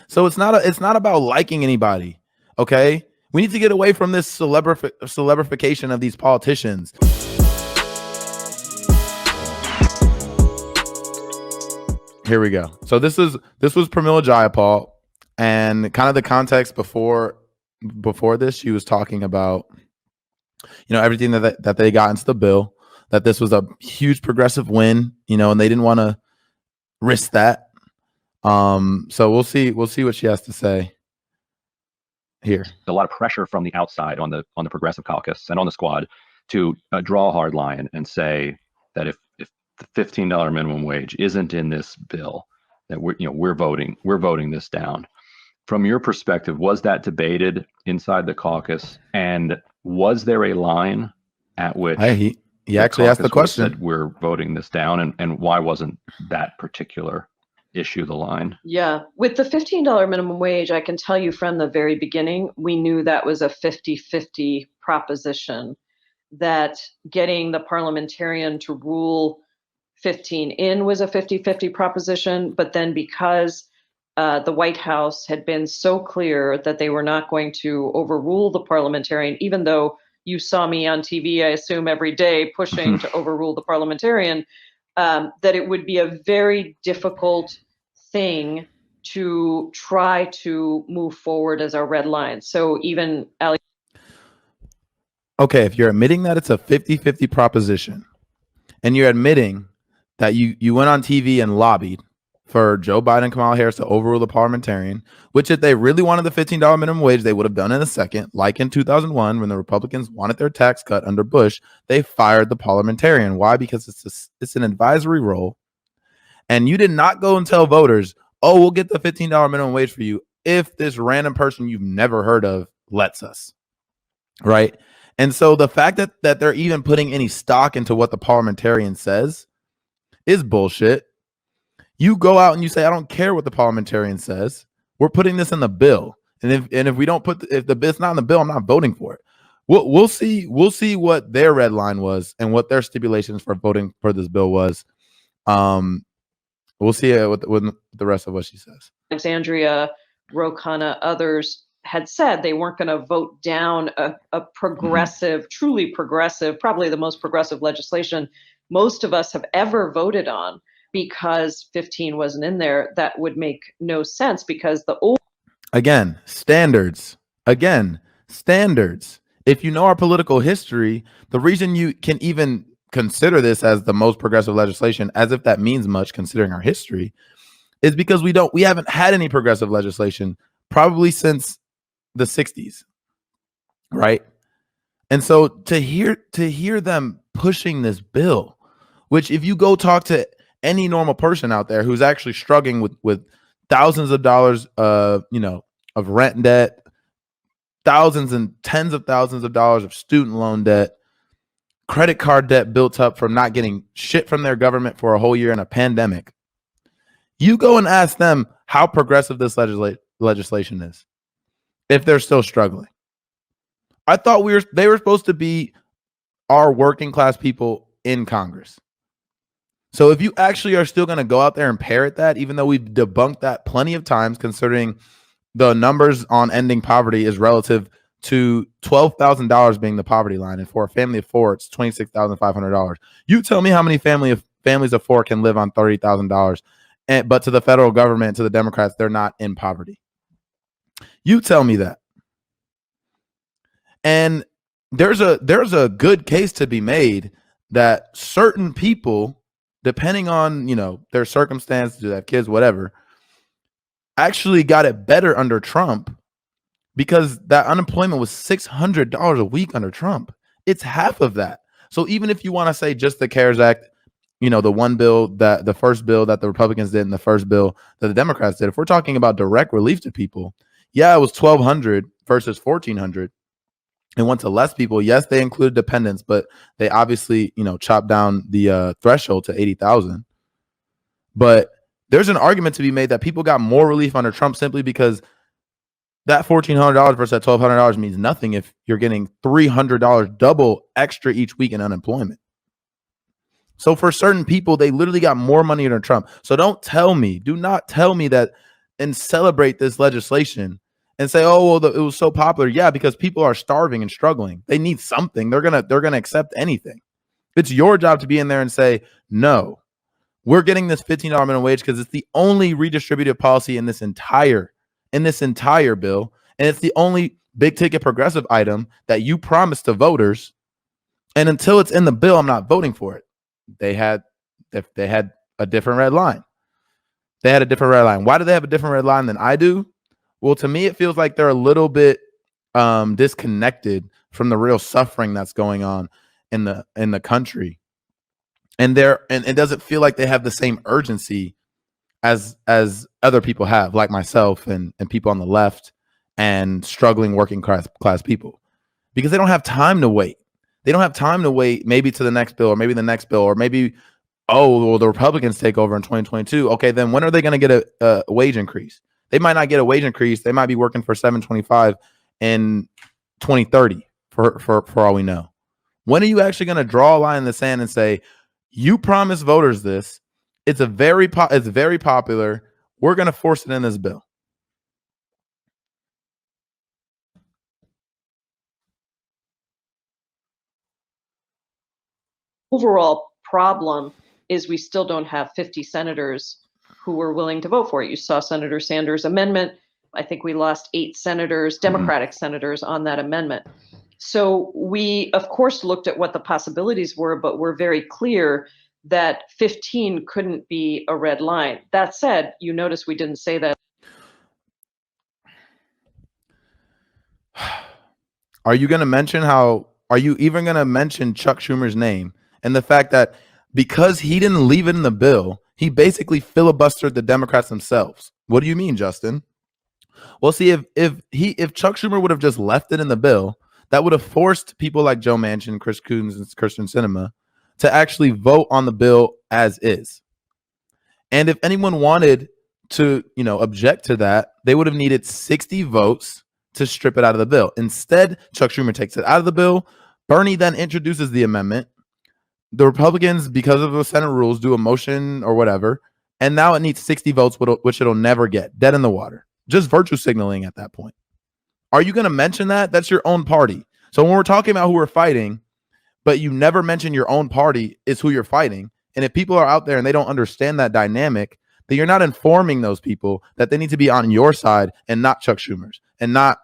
So it's not about liking anybody. Okay, we need to get away from this celebrification of these politicians. Here we go. So this was Pramila Jayapal, and kind of the context before this, she was talking about, everything that they got into the bill, that this was a huge progressive win, and they didn't want to risk that. So we'll see what she has to say here. A lot of pressure from the outside on the Progressive Caucus and on the squad to draw a hard line and say that if the $15 minimum wage isn't in this bill, that we're voting this down. From your perspective, was that debated inside the caucus, and was there a line at which he actually asked the question, said, we're voting this down, and why wasn't that particular issue the line? Yeah, with the $15 minimum wage, I can tell you from the very beginning, we knew that was a 50-50 proposition, that getting the parliamentarian to rule 15 in was a 50-50 proposition. But then because the White House had been so clear that they were not going to overrule the parliamentarian, even though you saw me on TV, I assume every day, pushing to overrule the parliamentarian, that it would be a very difficult thing to try to move forward as our red line. So even Ali. Okay, if you're admitting that it's a 50-50 proposition, and you're admitting that you went on TV and lobbied for Joe Biden and Kamala Harris to overrule the parliamentarian, which if they really wanted the $15 minimum wage, they would have done in a second. Like in 2001, when the Republicans wanted their tax cut under Bush, they fired the parliamentarian. Why? Because it's an advisory role. And you did not go and tell voters, oh, we'll get the $15 minimum wage for you if this random person you've never heard of lets us. Right? And so the fact that they're even putting any stock into what the parliamentarian says is bullshit. You go out and you say, I don't care what the parliamentarian says. We're putting this in the bill. And if we don't if the bill's not in the bill, I'm not voting for it. We'll see what their red line was and what their stipulations for voting for this bill was. We'll see it with the rest of what she says. Alexandria, Ro Khanna, others had said they weren't going to vote down a progressive, truly progressive, probably the most progressive legislation most of us have ever voted on, because 15 wasn't in there. That would make no sense, because the old standards. If you know our political history, the reason you can even consider this as the most progressive legislation, as if that means much considering our history, is because we haven't had any progressive legislation probably since the 60s, right? And so to hear them pushing this bill, which if you go talk to any normal person out there who's actually struggling with thousands of dollars of rent debt, thousands and tens of thousands of dollars of student loan debt, credit card debt built up from not getting shit from their government for a whole year in a pandemic, you go and ask them how progressive this legislation is if they're still struggling. I thought they were supposed to be our working class people in Congress. So if you actually are still going to go out there and parrot that, even though we've debunked that plenty of times, considering the numbers on ending poverty is relative to $12,000 being the poverty line, and for a family of four, it's $26,500. You tell me how many families of four can live on $30,000, but to the federal government, to the Democrats, they're not in poverty. You tell me that. And there's a good case to be made that certain people, depending on their circumstances, do they have kids, whatever, actually got it better under Trump, because that unemployment was $600 a week under Trump. It's half of that. So even if you want to say just the CARES Act, the one bill, that the first bill that the Republicans did and the first bill that the Democrats did, if we're talking about direct relief to people, yeah, it was $1,200 versus $1,400. It went to less people. Yes, they included dependents, but they obviously, chopped down the threshold to 80,000. But there's an argument to be made that people got more relief under Trump simply because that $1,400 versus that $1,200 means nothing if you're getting $300 double extra each week in unemployment. So for certain people, they literally got more money under Trump. So do not tell me that and celebrate this legislation and say, oh, well, it was so popular. Yeah, because people are starving and struggling. They need something. They're gonna accept anything. It's your job to be in there and say, no, we're getting this $15 minimum wage because it's the only redistributive policy in this entire bill, and it's the only big ticket progressive item that you promised to voters. And until it's in the bill, I'm not voting for it. They had a different red line. They had a different red line. Why do they have a different red line than I do? Well, to me, it feels like they're a little bit disconnected from the real suffering that's going on in the country. And it doesn't feel like they have the same urgency as other people have, like myself and people on the left and struggling working class people, because they don't have time to wait. They don't have time to wait maybe to the next bill or maybe the next bill, or maybe, oh, well, the Republicans take over in 2022. Okay, then when are they going to get a wage increase? They might not get a wage increase. They might be working for $7.25 in 2030 for all we know. When are you actually going to draw a line in the sand and say, you promised voters this? It's very popular. We're going to force it in this bill. Overall problem is we still don't have 50 senators who were willing to vote for it. You saw Senator Sanders' amendment. I think we lost 8 senators, Democratic senators, on that amendment. So we, of course, looked at what the possibilities were, but we're very clear that 15 couldn't be a red line. That said, you notice we didn't say that. Are you even going to mention Chuck Schumer's name and the fact that because he didn't leave it in the bill, he basically filibustered the Democrats themselves? What do you mean, Justin? Well, see, if Chuck Schumer would have just left it in the bill, that would have forced people like Joe Manchin, Chris Coons, and Kirsten Sinema to actually vote on the bill as is. And if anyone wanted to, object to that, they would have needed 60 votes to strip it out of the bill. Instead, Chuck Schumer takes it out of the bill. Bernie then introduces the amendment. The Republicans, because of the Senate rules, do a motion or whatever, and now it needs 60 votes, which it'll never get. Dead in the water. Just virtue signaling at that point. Are you going to mention that? That's your own party. So when we're talking about who we're fighting, but you never mention your own party is who you're fighting, and if people are out there and they don't understand that dynamic, then you're not informing those people that they need to be on your side and not Chuck Schumer's and not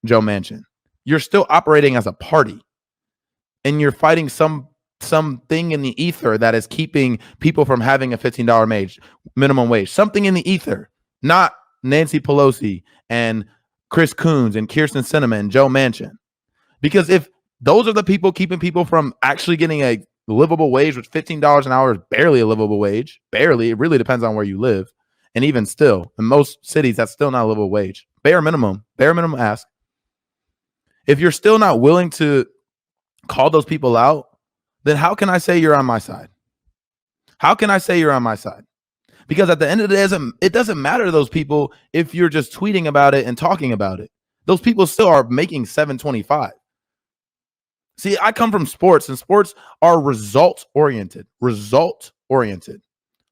Joe Manchin. You're still operating as a party, and you're fighting something in the ether that is keeping people from having a $15 minimum wage. Something in the ether, not Nancy Pelosi and Chris Coons and Kirsten Sinema and Joe Manchin. Because if those are the people keeping people from actually getting a livable wage, which $15 an hour is barely a livable wage, barely, it really depends on where you live. And even still, in most cities, that's still not a livable wage. Bare minimum ask. If you're still not willing to call those people out, then how can I say you're on my side? How can I say you're on my side? Because at the end of the day, it doesn't matter to those people if you're just tweeting about it and talking about it. Those people still are making $7.25. See, I come from sports, and sports are result-oriented,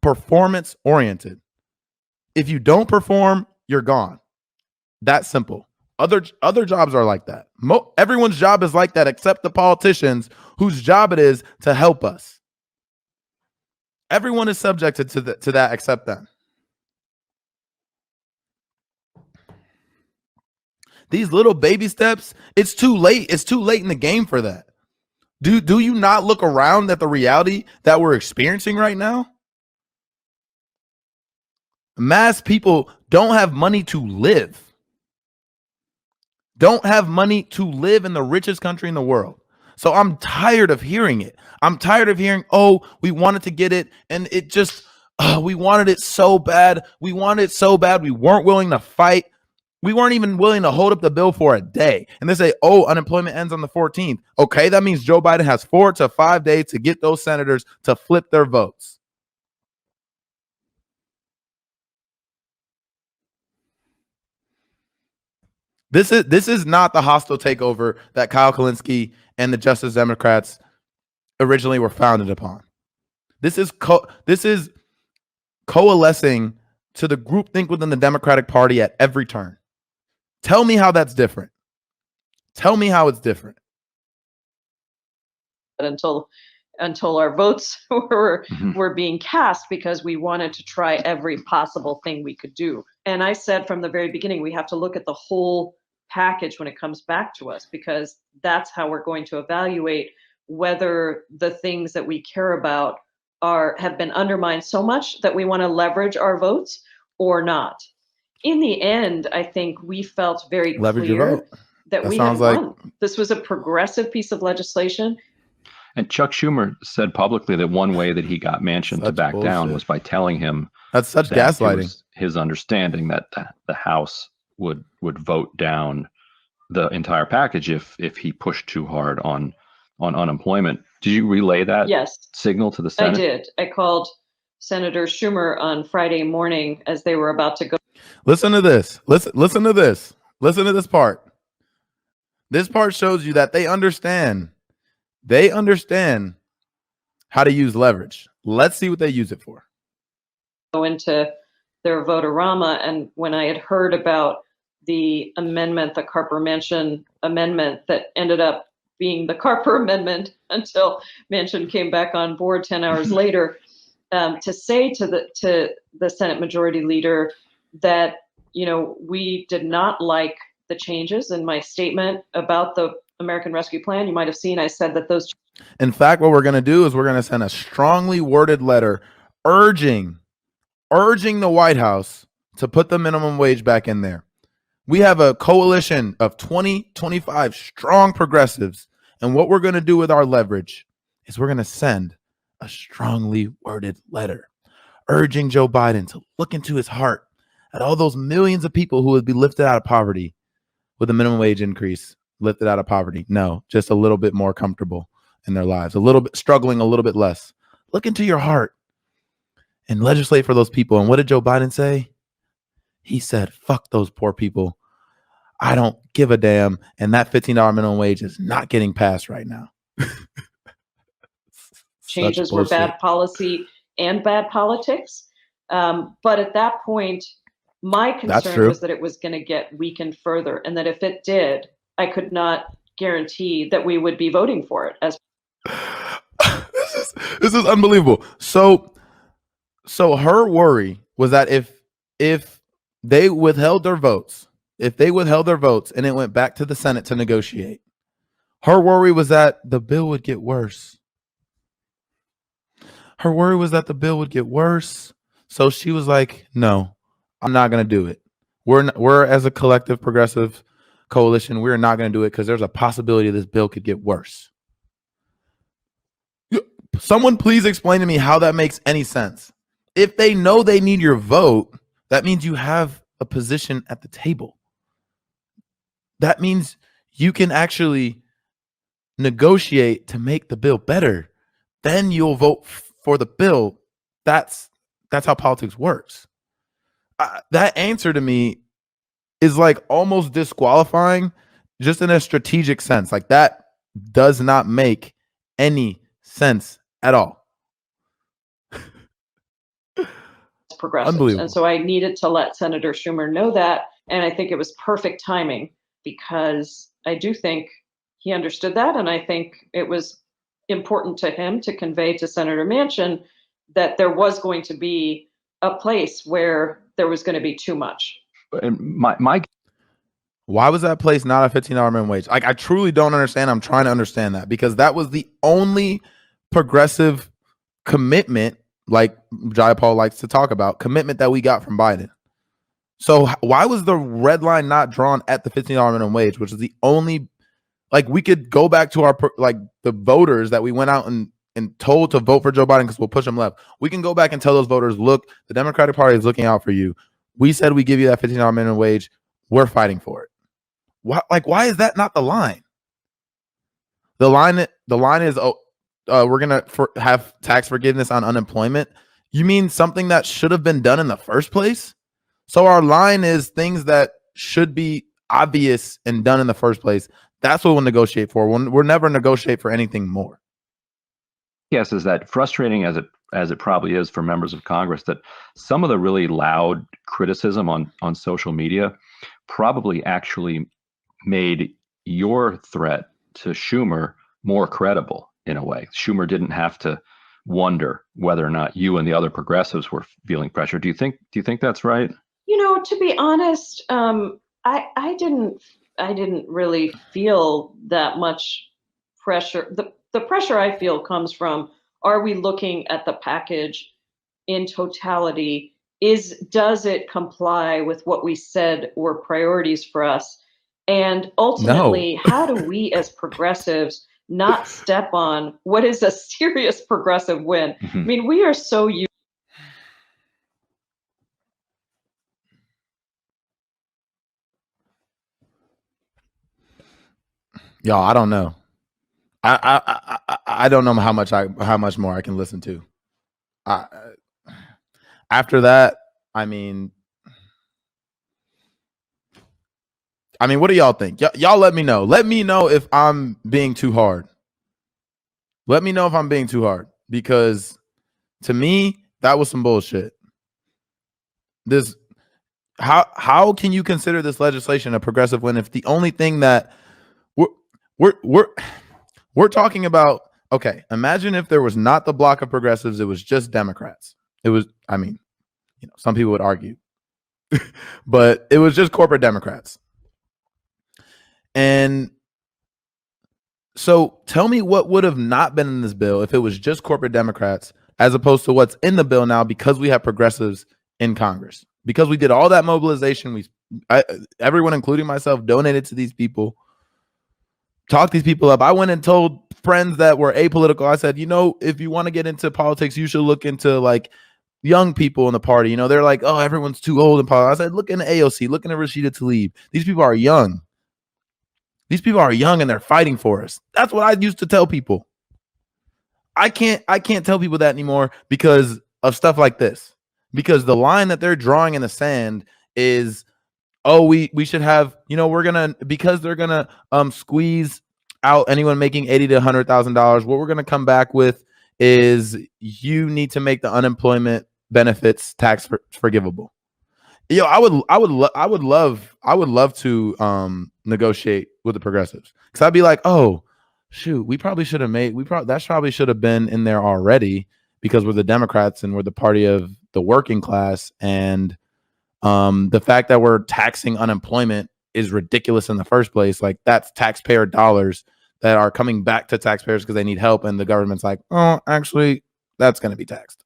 performance-oriented. If you don't perform, you're gone. That simple. Other jobs are like that. Everyone's job is like that except the politicians whose job it is to help us. Everyone is subjected to that except them. These little baby steps, it's too late. It's too late in the game for that. Do you not look around at the reality that we're experiencing right now? Mass people don't have money to live. Don't have money to live in the richest country in the world. So I'm tired of hearing it. I'm tired of hearing, oh, we wanted to get it, and it just, we wanted it so bad. We wanted it so bad. We weren't willing to fight. We weren't even willing to hold up the bill for a day. And they say, oh, unemployment ends on the 14th. Okay, that means Joe Biden has 4 to 5 days to get those senators to flip their votes. This is not the hostile takeover that Kyle Kalinske and the Justice Democrats originally were founded upon. This is coalescing to the groupthink within the Democratic Party at every turn. Tell me how that's different. Tell me how it's different. Until our votes were being cast, because we wanted to try every possible thing we could do. And I said from the very beginning, we have to look at the whole package when it comes back to us, because that's how we're going to evaluate whether the things that we care about have been undermined so much that we want to leverage our votes or not. In the end, I think we felt very Leverage your clear vote. that That we sounds had like- won. This was a progressive piece of legislation. And Chuck Schumer said publicly that one way that he got Manchin to Such back down bullshit. was by telling him That's such that it gaslighting. was his understanding that the House would vote down the entire package if he pushed too hard on unemployment. Did you relay that Yes, signal to the I Senate? did. I called Senator Schumer on Friday morning as they were about to go. Listen to this. Listen to this. Listen to this part. This part shows you that they understand. They understand how to use leverage. Let's see what they use it for. Into their vote-a-rama, and when I had heard about the amendment, the Carper-Manchin amendment that ended up being the Carper amendment until Manchin came back on board 10 hours later, to say to the Senate Majority Leader that, you know, we did not like the changes in my statement about the American Rescue Plan. You might have seen I said that those. In fact, what we're going to do is we're going to send a strongly worded letter urging the White House to put the minimum wage back in there. We have a coalition of 25 strong progressives. And what we're going to do with our leverage is we're going to send a strongly worded letter urging Joe Biden to look into his heart at all those millions of people who would be lifted out of poverty with a minimum wage increase, lifted out of poverty. No, just a little bit more comfortable in their lives, a little bit struggling, a little bit less. Look into your heart and legislate for those people. And what did Joe Biden say? He said, fuck those poor people. I don't give a damn. And that $15 minimum wage is not getting passed right now. Changes were bad policy and bad politics. But at that point, my concern was that it was going to get weakened further, and that if it did, I could not guarantee that we would be voting for it. As this is unbelievable. So her worry was that if they withheld their votes, and it went back to the Senate to negotiate, her worry was that the bill would get worse. So she was like, no, I'm not going to do it. We're as a collective progressive coalition, we're not going to do it because there's a possibility this bill could get worse. Someone please explain to me how that makes any sense. If they know they need your vote, that means you have a position at the table. That means you can actually negotiate to make the bill better. Then you'll vote for the bill. That's how politics works. That answer to me is like almost disqualifying, just in a strategic sense. Like that does not make any sense at all. progressives. And so I needed to let Senator Schumer know that. And I think it was perfect timing, because I do think he understood that. And I think it was important to him to convey to Senator Manchin that there was going to be a place where there was going to be too much. And why was that place not a $15 minimum wage? Like, I truly don't understand. I'm trying to understand that, because that was the only progressive commitment, like Jayapal likes to talk about, commitment that we got from Biden. So why was the red line not drawn at the $15 minimum wage, which is the only, like, we could go back to our, like, the voters that we went out and told to vote for Joe Biden because we'll push them left. We can go back and tell those voters, look, the Democratic Party is looking out for you. We said we give you that $15 minimum wage. We're fighting for it. Why is that not the line? The line is, we're gonna have tax forgiveness on unemployment. You mean something that should have been done in the first place? So our line is things that should be obvious and done in the first place. That's what we'll negotiate for. We'll never negotiate for anything more. Yes, is that frustrating as as it probably is for members of Congress, that some of the really loud criticism on social media probably actually made your threat to Schumer more credible in a way. Schumer didn't have to wonder whether or not you and the other progressives were feeling pressure. Do you think that's right? To be honest, I didn't really feel that much pressure. The pressure I feel comes from, are we looking at the package in totality? Does it comply with what we said were priorities for us? And ultimately, how do we as progressives not step on what is a serious progressive win? I mean, we are so used. Y'all, I don't know. I don't know how much more I can listen to. After that, I mean, what do y'all think? Y'all let me know. Let me know if I'm being too hard. Let me know if I'm being too hard, because to me, that was some bullshit. How can you consider this legislation a progressive win if the only thing that we're talking about? Okay, imagine if there was not the block of progressives, it was just Democrats. It was, some people would argue, but it was just corporate Democrats. And so tell me what would have not been in this bill if it was just corporate Democrats, as opposed to what's in the bill now, because we have progressives in Congress, because we did all that mobilization. Everyone, including myself, donated to these people, talked these people up. I went and told friends that were apolitical. I said, if you want to get into politics, you should look into like young people in the party. They're like, oh, everyone's too old in politics. I said, look into AOC, look into Rashida Tlaib. These people are young. These people are young and they're fighting for us. That's what I used to tell people. I can't tell people that anymore because of stuff like this. Because the line that they're drawing in the sand is, oh, we should have, because they're gonna squeeze out anyone making $80,000 to $100,000. What we're gonna come back with is you need to make the unemployment benefits tax forgivable. I would love to negotiate with the progressives, because I'd be like, oh shoot, we probably should have that probably should have been in there already, because we're the Democrats and we're the party of the working class, and the fact that we're taxing unemployment is ridiculous in the first place. Like, that's taxpayer dollars that are coming back to taxpayers because they need help, and the government's like, oh, actually, that's going to be taxed.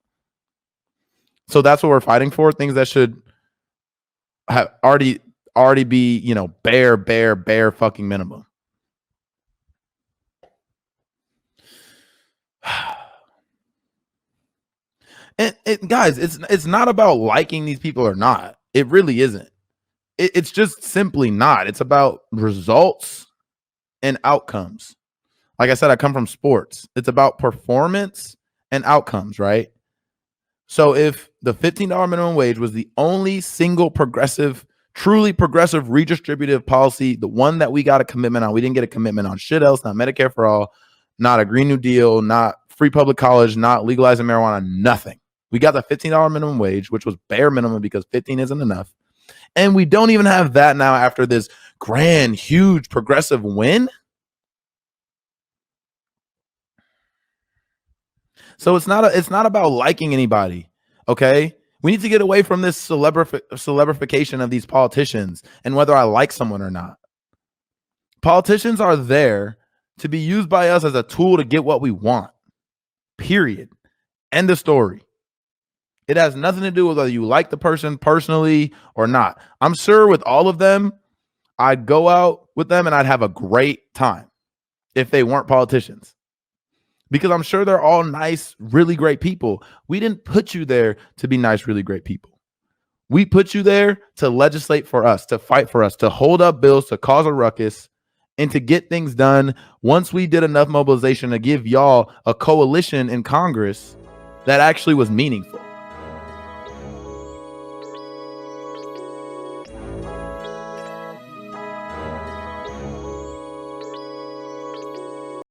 So that's what we're fighting for. Things that should have already be, bare fucking minimum. And guys, it's not about liking these people or not. It really isn't. It's just simply not. It's about results and outcomes. Like I said, I come from sports. It's about performance and outcomes, right? So if the $15 minimum wage was the only single progressive, truly progressive redistributive policy, the one that we got a commitment on, we didn't get a commitment on shit else, not Medicare for all, not a Green New Deal, not free public college, not legalizing marijuana, nothing. We got the $15 minimum wage, which was bare minimum because 15 isn't enough. And we don't even have that now after this grand, huge progressive win. So it's not about liking anybody, okay? We need to get away from this celebrification of these politicians and whether I like someone or not. Politicians are there to be used by us as a tool to get what we want. Period. End of story. It has nothing to do with whether you like the person personally or not. I'm sure with all of them, I'd go out with them and I'd have a great time if they weren't politicians. Because I'm sure they're all nice, really great people. We didn't put you there to be nice, really great people. We put you there to legislate for us, to fight for us, to hold up bills, to cause a ruckus, and to get things done once we did enough mobilization to give y'all a coalition in Congress that actually was meaningful.